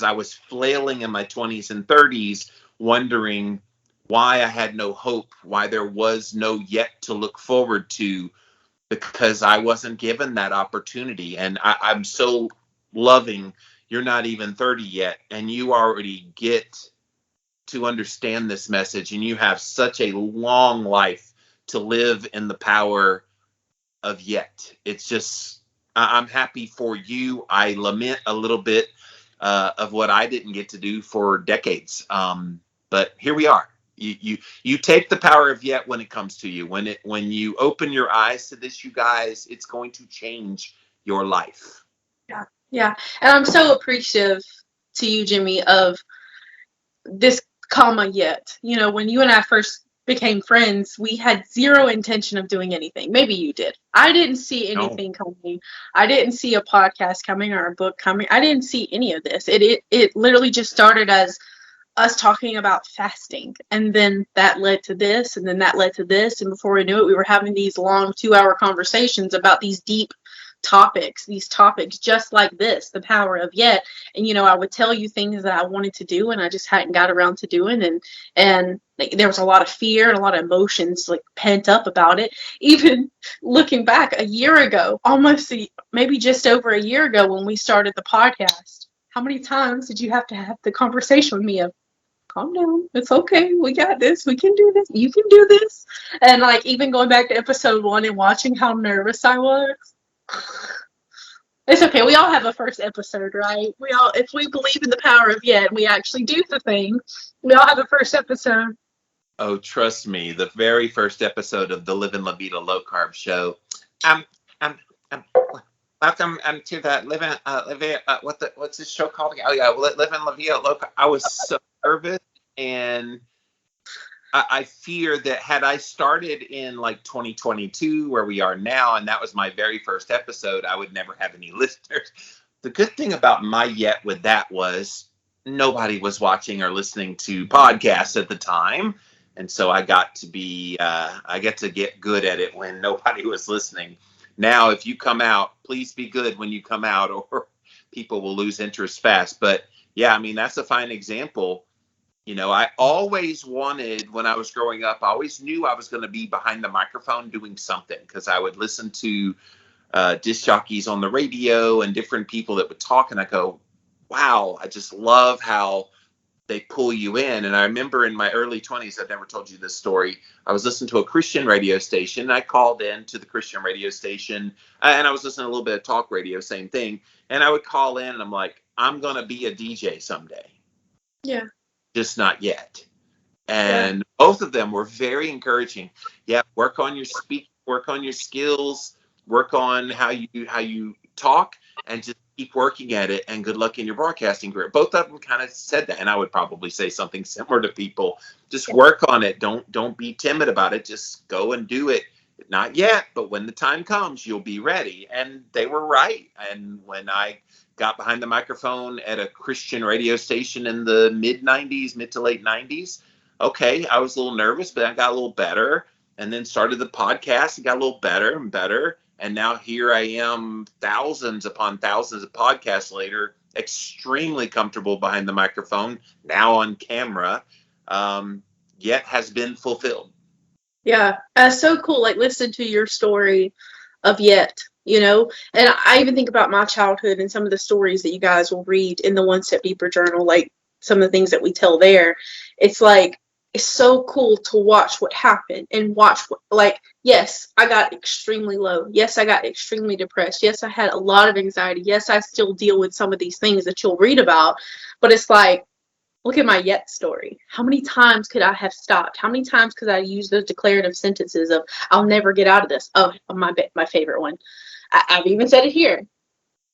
I was flailing in my 20s and 30s, wondering why I had no hope, why there was no yet to look forward to, because I wasn't given that opportunity. And I'm so loving. You're not even 30 yet, and you already get to understand this message, and you have such a long life to live in the power of yet. It's just, I'm happy for you. I lament a little bit of what I didn't get to do for decades. But here we are. You take the power of yet when it comes to you. When you open your eyes to this, you guys, it's going to change your life. Yeah, yeah. And I'm so appreciative to you, Jimmy, of this comma yet. You know, when you and I first became friends, we had zero intention of doing anything. Maybe you did. I didn't see No. anything coming. I didn't see a podcast coming or a book coming. I didn't see any of this. It literally just started as us talking about fasting, and then that led to this, and then that led to this, and before we knew it, we were having these long 2-hour conversations about these deep these topics just like this, the power of yet. And I would tell you things that I wanted to do and I just hadn't got around to doing, and there was a lot of fear and a lot of emotions like pent up about it. Even looking back a year ago, maybe just over a year ago, when we started the podcast, how many times did you have to have the conversation with me of, calm down, it's okay, we got this, we can do this, you can do this? And like, even going back to episode 1 and watching how nervous I was. It's okay. We all have a first episode, right? If we believe in the power of yet, and we actually do the thing, we all have a first episode. Oh, trust me, the very first episode of the Living La Vida Low Carb Show. Um, um, um, welcome to the what's this show called again? Oh yeah, Living La Vida Low Carb. I was so nervous, and I fear that had I started in like 2022, where we are now, and that was my very first episode, I would never have any listeners. The good thing about my yet with that was nobody was watching or listening to podcasts at the time. And so I got to get good at it when nobody was listening. Now, if you come out, please be good when you come out, or people will lose interest fast. But yeah, I mean, that's a fine example. I always wanted, when I was growing up, I always knew I was going to be behind the microphone doing something, because I would listen to disc jockeys on the radio and different people that would talk, and I go, wow, I just love how they pull you in. And I remember in my early 20s, I've never told you this story, I was listening to a Christian radio station, and I called in to the Christian radio station, and I was listening to a little bit of talk radio, same thing, and I would call in, and I'm like, I'm going to be a DJ someday. Yeah. Just not yet. And both of them were very encouraging. Yeah, work on your speaking, work on your skills, work on how you talk, and just keep working at it, and good luck in your broadcasting career. Both of them kind of said that, and I would probably say something similar to people. Just work on it. Don't be timid about it. Just go and do it. Not yet, but when the time comes, you'll be ready. And they were right. And when I got behind the microphone at a Christian radio station in the mid to late 90s, okay, I was a little nervous, but I got a little better, and then started the podcast and got a little better and better. And now here I am, thousands upon thousands of podcasts later, extremely comfortable behind the microphone, now on camera, yet has been fulfilled. Yeah, that's so cool. Like, listen to your story of yet, and I even think about my childhood and some of the stories that you guys will read in the One Step Deeper journal, like some of the things that we tell there. It's like, it's so cool to watch what happened, and watch yes, I got extremely low. Yes, I got extremely depressed. Yes, I had a lot of anxiety. Yes, I still deal with some of these things that you'll read about, but it's like, look at my yet story. How many times could I have stopped? How many times could I use those declarative sentences of, I'll never get out of this? Oh, my favorite one. I've even said it here.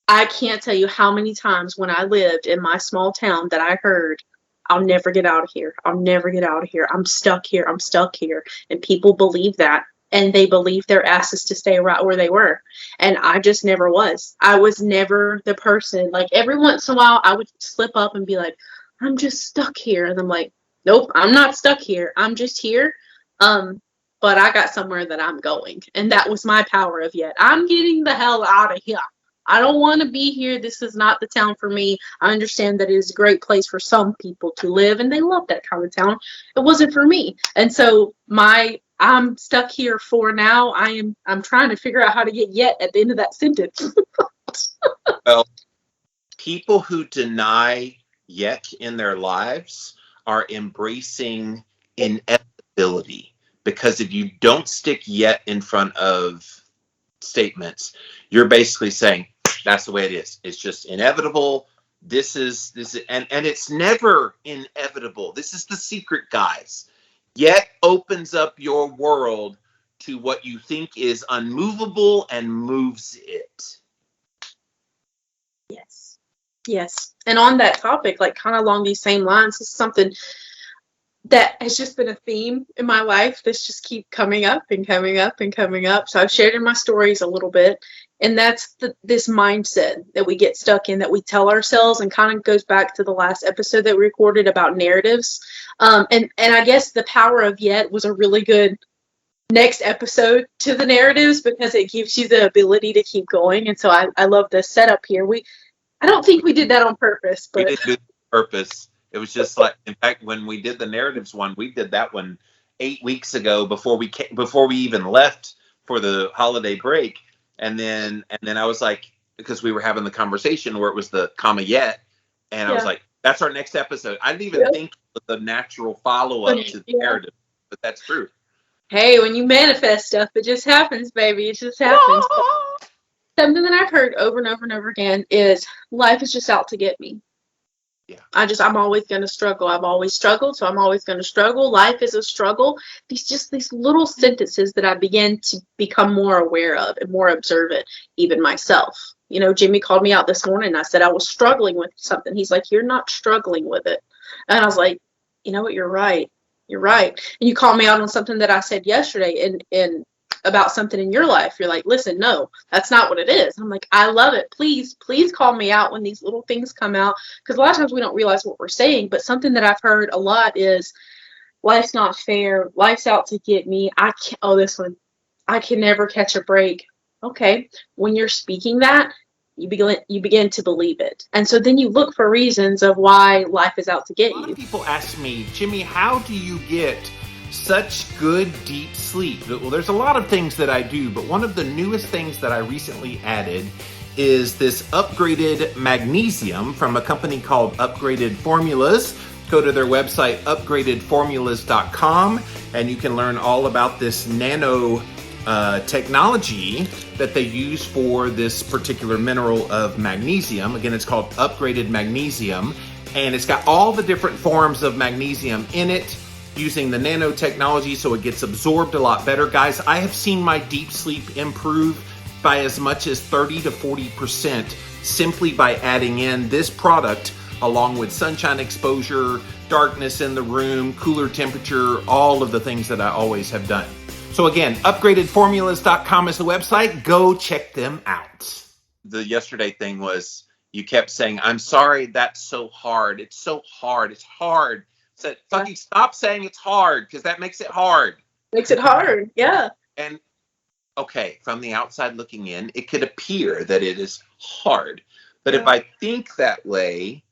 I can't tell you how many times when I lived in my small town that I heard, I'll never get out of here. I'll never get out of here. I'm stuck here. I'm stuck here. And people believe that. And they believe their asses to stay right where they were. And I just never was. I was never the person. Like, every once in a while, I would slip up and be like, I'm just stuck here. And I'm like, nope, I'm not stuck here. I'm just here. But I got somewhere that I'm going. And that was my power of yet. I'm getting the hell out of here. I don't want to be here. This is not the town for me. I understand that it is a great place for some people to live, and they love that kind of town. It wasn't for me. And so I'm stuck here for now. I'm trying to figure out how to get yet at the end of that sentence. Well, people who deny yet in their lives are embracing inevitability, because if you don't stick yet in front of statements, you're basically saying that's the way it is. It's just inevitable. This is and it's never inevitable. This is the secret, guys. Yet opens up your world to what you think is unmovable and moves it. Yes. Yes. And on that topic, like kind of along these same lines, this is something that has just been a theme in my life that's just keep coming up and coming up and coming up. So I've shared in my stories a little bit, and that's this mindset that we get stuck in, that we tell ourselves, and kind of goes back to the last episode that we recorded about narratives. And I guess the power of yet was a really good next episode to the narratives, because it gives you the ability to keep going. And so I love the setup here. I don't think we did that on purpose, but we didn't do it on purpose. It was just like, in fact, when we did the narratives one, we did that one 8 weeks ago before we even left for the holiday break. And then I was like, because we were having the conversation where it was the comma yet, and I was like, that's our next episode. I didn't even think of the natural follow-up to the narrative, but that's true. Hey, when you manifest stuff, it just happens, baby. It just happens. Something that I've heard over and over and over again is life is just out to get me. Yeah. I'm always going to struggle. I've always struggled, so I'm always going to struggle. Life is a struggle. These little sentences that I began to become more aware of and more observant, even myself. You know, Jimmy called me out this morning, and I said I was struggling with something. He's like, you're not struggling with it. And I was like, you know what? You're right. You're right. And you called me out on something that I said yesterday in about something in your life. You're like, listen, no, that's not what it is. I'm like, I love it. Please call me out when these little things come out. Because a lot of times we don't realize what we're saying. But something that I've heard a lot is, life's not fair. Life's out to get me. This one. I can never catch a break. Okay. When you're speaking that, you begin to believe it. And so then you look for reasons of why life is out to get you. A lot of people ask me, Jimmy, how do you get such good deep sleep? Well, there's a lot of things that I do, but one of the newest things that I recently added is this upgraded magnesium from a company called Upgraded Formulas. Go to their website, upgradedformulas.com, and you can learn all about this nano technology that they use for this particular mineral of magnesium. Again, it's called Upgraded Magnesium, and it's got all the different forms of magnesium in it, using the nanotechnology so it gets absorbed a lot better. Guys, I have seen my deep sleep improve by as much as 30 to 40% simply by adding in this product along with sunshine exposure, darkness in the room, cooler temperature, all of the things that I always have done. So again, upgradedformulas.com is the website. Go check them out. The yesterday thing was, you kept saying, I'm sorry, that's so hard. It's so hard. It's hard. Said, fucking stop saying it's hard, because that makes it hard. Makes it hard, yeah. And okay, from the outside looking in, it could appear that it is hard. But if I think that way,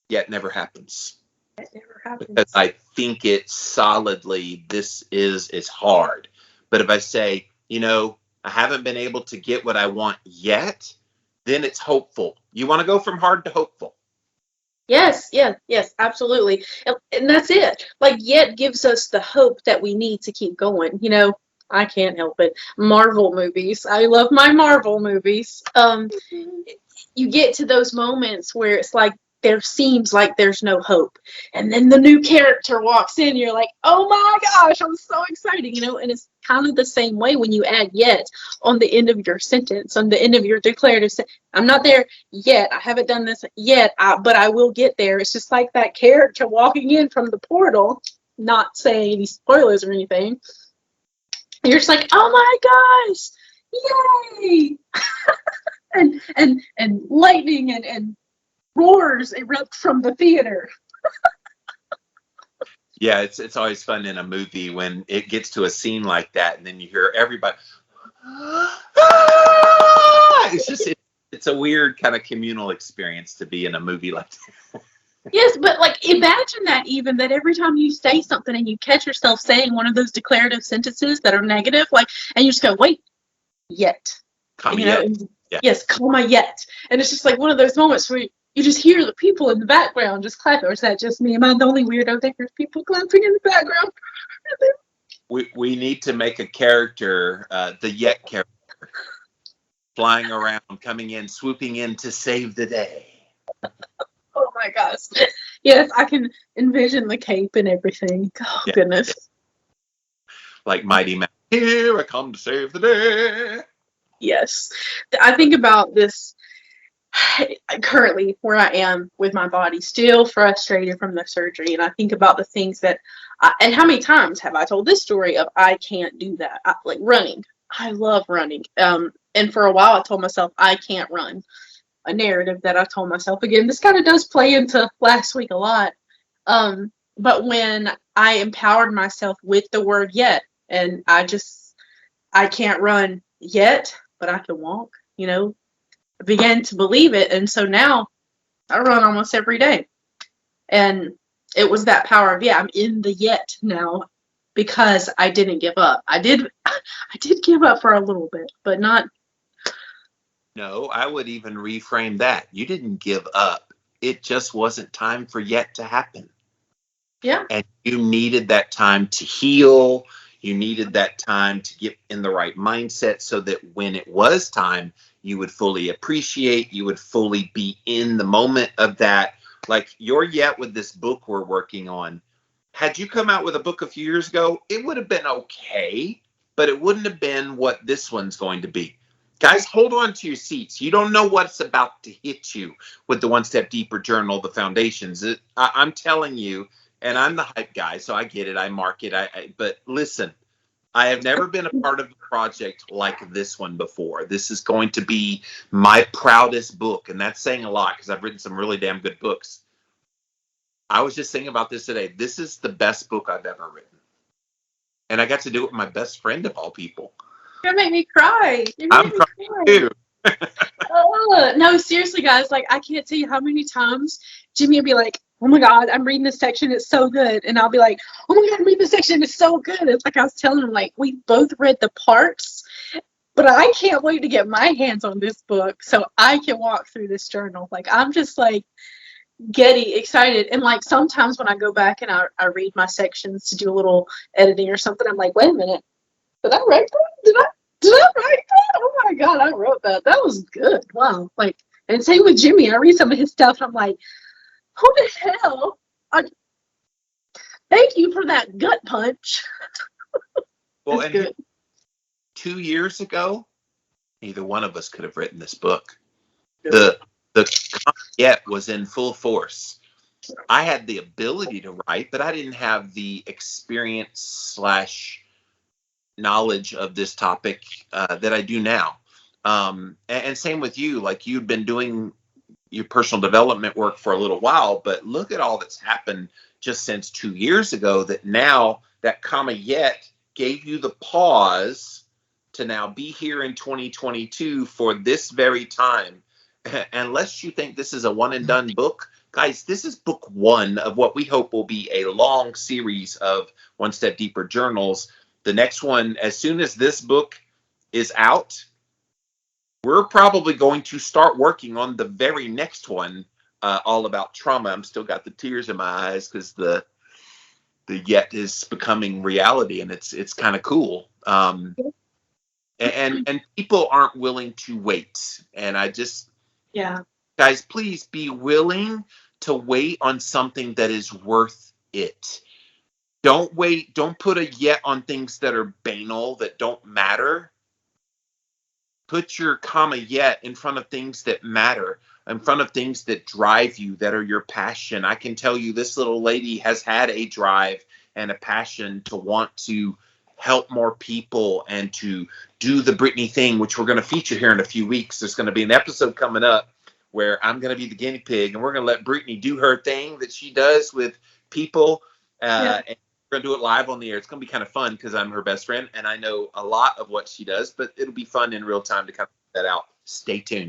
it never happens. It never happens. Because I think it solidly, it's hard. But if I say, I haven't been able to get what I want yet, then it's hopeful. You want to go from hard to hopeful. Yes, absolutely. And that's it. Like, yet gives us the hope that we need to keep going. I can't help it. Marvel movies. I love my Marvel movies. You get to those moments where it's like, there seems like there's no hope. And then the new character walks in, you're like, oh my gosh, I'm so excited, and it's kind of the same way when you add yet on the end of your sentence, on the end of your declarative sentence. I'm not there yet. I haven't done this yet, but I will get there. It's just like that character walking in from the portal, not saying any spoilers or anything. You're just like, oh my gosh, yay! and lightning and roars erupt from the theater. Yeah, it's always fun in a movie when it gets to a scene like that, and then you hear everybody it's a weird kind of communal experience to be in a movie like that. Yes, but like imagine that every time you say something and you catch yourself saying one of those declarative sentences that are negative, like, and you just go, wait, yet. Comma You know, yet. Yeah. yes, comma yet. And it's just like one of those moments where you just hear the people in the background just clapping. Or is that just me? Am I the only weirdo that hears people clapping in the background? We need to make a character, the yet character, flying around, coming in, swooping in to save the day. Oh my gosh. Yes, I can envision the cape and everything. Oh, Yeah. goodness. Like Mighty Mouse. Here I come to save the day. Yes. I think about this currently where I am with my body, still frustrated from the surgery. And I think about the things that, and how many times have I told this story of I can't do that? Like running. I love running. And for a while I told myself I can't run. A narrative that I told myself. Again, this kind of does play into last week a lot. But when I empowered myself with the word yet, and I can't run yet, but I can walk, I began to believe it. And so now I run almost every day. And it was that power of, I'm in the yet now because I didn't give up. I did give up for a little bit, but not. No, I would even reframe that. You didn't give up. It just wasn't time for yet to happen. Yeah. And you needed that time to heal. You needed that time to get in the right mindset so that when it was time, you would fully appreciate, you would fully be in the moment of that. Like your yet with this book we're working on. Had you come out with a book a few years ago, it would have been okay, but it wouldn't have been what this one's going to be. Guys, hold on to your seats. You don't know what's about to hit you with the One Step Deeper Journal, the foundations. I'm telling you, and I'm the hype guy, so I get it. I mark it. But listen, I have never been a part of a project like this one before. This is going to be my proudest book, and that's saying a lot because I've written some really damn good books. I was just thinking about this today. This is the best book I've ever written. And I got to do it with my best friend of all people. You're gonna make me cry. I'm crying too. No, seriously, guys. Like, I can't tell you how many times Jimmy will be like, "Oh my God, I'm reading this section. It's so good," and I'll be like, "Oh my God, I'm reading this section. It's so good." It's like I was telling him, like we both read the parts, but I can't wait to get my hands on this book so I can walk through this journal. Like I'm just like getting excited, and like sometimes when I go back and I read my sections to do a little editing or something, I'm like, wait a minute. Did I write that? Did I write that? Oh my God, I wrote that. That was good. Wow. Like, and same with Jimmy. I read some of his stuff and I'm like, who the hell? Thank you for that gut punch. Well, That's and good. 2 years ago, neither one of us could have written this book. The yet was in full force. I had the ability to write, but I didn't have the experience / knowledge of this topic that I do now. And same with you. Like you've been doing your personal development work for a little while, but look at all that's happened just since 2 years ago that now that comma yet gave you the pause to now be here in 2022 for this very time. Unless you think this is a one and done book, guys, this is book one of what we hope will be a long series of One Step Deeper journals. The next one, as soon as this book is out, we're probably going to start working on the very next one, all about trauma. I'm still got the tears in my eyes because the yet is becoming reality, and it's kind of cool. And people aren't willing to wait. And I just, guys, please be willing to wait on something that is worth it. Don't wait. Don't put a yet on things that are banal, that don't matter. Put your comma yet in front of things that matter, in front of things that drive you, that are your passion. I can tell you this little lady has had a drive and a passion to want to help more people and to do the Brittany thing, which we're going to feature here in a few weeks. There's going to be an episode coming up where I'm going to be the guinea pig, and we're going to let Brittany do her thing that she does with people. And we're going to do it live on the air. It's going to be kind of fun because I'm her best friend and I know a lot of what she does, but it'll be fun in real time to kind of put that out. Stay tuned.